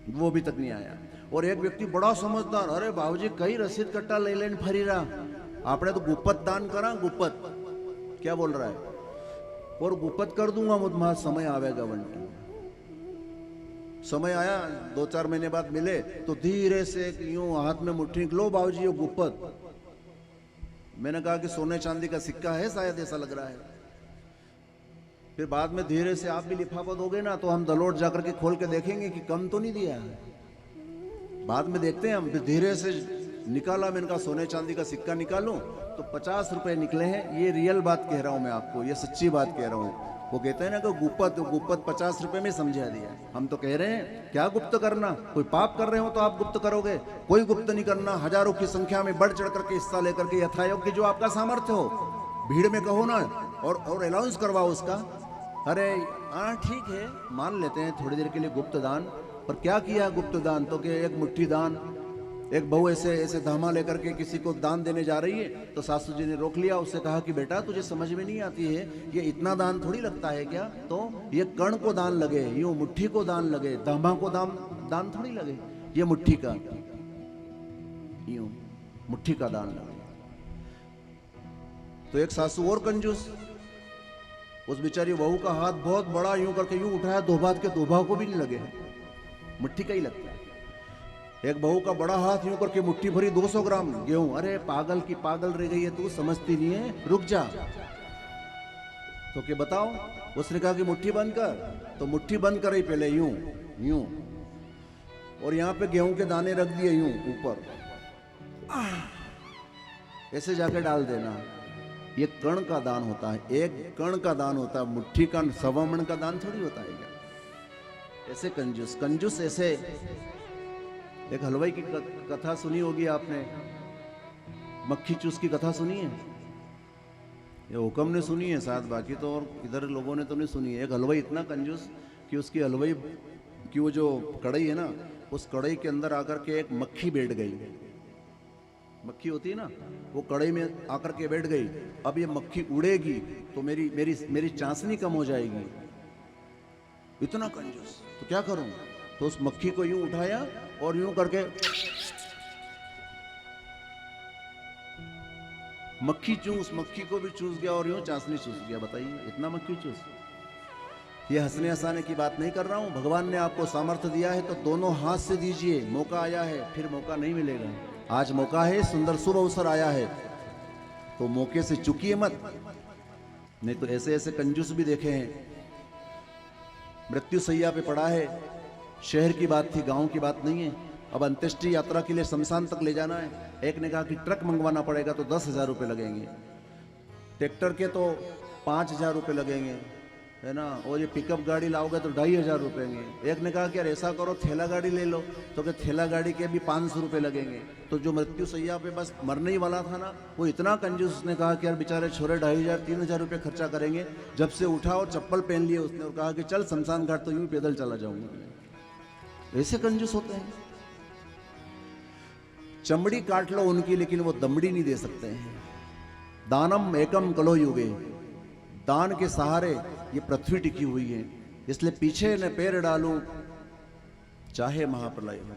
वो भी तक नहीं आया। और एक व्यक्ति बड़ा समझदार, अरे बाबूजी कई रसीद कट्टा ले लेने फरी रहा, आपने तो गुप्पत दान करा, गुप्पत क्या बोल रहा है, और गुप्पत कर दूंगा मुझ समय आवेगा बंटी। समय आया, 2-4 महीने बाद मिले तो धीरे से यूं हाथ में मुट्ठी, लो बाबूजी ये गुप्पत। मैंने कहा कि सोने चांदी का सिक्का है शायद, ऐसा लग रहा है। फिर बाद में धीरे से आप भी लिफाफा दोगे ना तो हम दलोट जाकर के खोल के देखेंगे कि कम तो नहीं दिया है। बाद में देखते हैं हम। फिर धीरे से निकाला, मैंने कहा सोने चांदी का सिक्का निकालूं तो 50 रुपए निकले हैं। ये रियल बात कह रहा हूं मैं आपको, ये सच्ची बात कह रहा हूं। वो कहते हैं ना कि गुप्त 50 रुपए में समझा दिया। हम तो कह रहे हैं क्या गुप्त करना, कोई पाप कर रहे हो तो आप गुप्त करोगे, कोई गुप्त नहीं करना। हजारों की संख्या में बढ़ चढ़ करके हिस्सा लेकर के यथायोग्य जो आपका सामर्थ्य हो, भीड़ में कहो ना और अलाउंस करवाओ उसका। अरे हाँ ठीक है, मान लेते हैं थोड़ी देर के लिए गुप्त दान, पर क्या किया गुप्त दान तो कि एक मुट्ठी दान। एक बहू ऐसे धामा लेकर के किसी को दान देने जा रही है तो सासू जी ने रोक लिया, उससे कहा कि बेटा तुझे समझ में नहीं आती है, ये इतना दान थोड़ी लगता है क्या, तो ये कण को दान लगे, यूं मुट्ठी को दान लगे, धामा को दान थोड़ी लगे, ये मुट्ठी का, यूं मुट्ठी का दान लगे। तो एक सासू और कंजूस, उस बेचारी बहू का हाथ बहुत बड़ा यूं करके यूं उठाया, दोबात के दोबा को भी नहीं लगे, मुट्ठी का ही लगता है। एक बहू का बड़ा हाथ यूं करके मुट्ठी भरी 200 ग्राम गेहूं। अरे पागल की पागल रह गई है तू, समझती नहीं है, रुक जा। तो क्या बताओ, उसने कहा कि मुट्ठी बंद कर, तो मुट्ठी बंद कर ही पहले यूं यूं, और यहां पे गेहूं के दाने रख दिए यूं ऊपर, ऐसे जाके डाल देना। ये कण का दान होता है, एक कण का दान होता है, मुट्ठी का सवा मण का दान थोड़ी होता है क्या। ऐसे कंजूस ऐसे। एक हलवाई की कथा सुनी होगी आपने, मक्खी चूस की कथा सुनी है, ये हुक्म ने सुनी है शायद, बाकी तो और इधर लोगों ने तो नहीं सुनी है। एक हलवाई इतना कंजूस कि उसकी हलवाई की वो जो कढ़ाई है ना, उस कढ़ाई के अंदर आकर के एक मक्खी बैठ गई। मक्खी होती है ना, वो कढ़ाई में आकर के बैठ गई। अब ये मक्खी उड़ेगी तो मेरी चांसनी कम हो जाएगी। इतना कंजूस, तो क्या करूं, तो उस मक्खी को यूं उठाया और यूं करके मक्खी चूस, मक्खी को भी चूस गया और यूं चांसनी चूस गया। बताइए इतना मक्खी चूस। ये हंसने हंसाने की बात नहीं कर रहा हूं। भगवान ने आपको सामर्थ्य दिया है तो दोनों हाथ से दीजिए। मौका आया है, फिर मौका नहीं मिलेगा। आज मौका है, सुंदर शुभ अवसर आया है, तो मौके से चुकिए मत। नहीं तो ऐसे ऐसे कंजूस भी देखे हैं। मृत्यु सैया पे पड़ा है, शहर की बात थी, गांव की बात नहीं है। अब अंत्येष्टि यात्रा के लिए शमशान तक ले जाना है। एक ने कहा कि ट्रक मंगवाना पड़ेगा तो 10,000 रुपये लगेंगे, ट्रैक्टर के तो 5,000 रुपये लगेंगे, है ना, और ये पिकअप गाड़ी लाओगे तो 2,500 रुपये। एक ने कहा कि यार ऐसा करो थैला गाड़ी ले लो, तो कि थैला गाड़ी के भी 500 रुपये लगेंगे। तो जो मृत्यु सैया पे बस मरने ही वाला था ना, वो इतना कंजूस, उसने कहा कि यार बेचारे छोरे 2,500-3,000 रुपये खर्चा करेंगे। जब से उठा और चप्पल पहन लिए उसने और कहा कि चल शमशान घाट तो यूं पैदल चला जाऊंगा। ऐसे कंजूस होते हैं। चमड़ी काट लो उनकी, लेकिन वो दमड़ी नहीं दे सकते हैं। दानम एकम कलो युगे, दान के सहारे ये पृथ्वी टिकी हुई है। इसलिए पीछे न पैर डालूं चाहे महाप्रलय हो।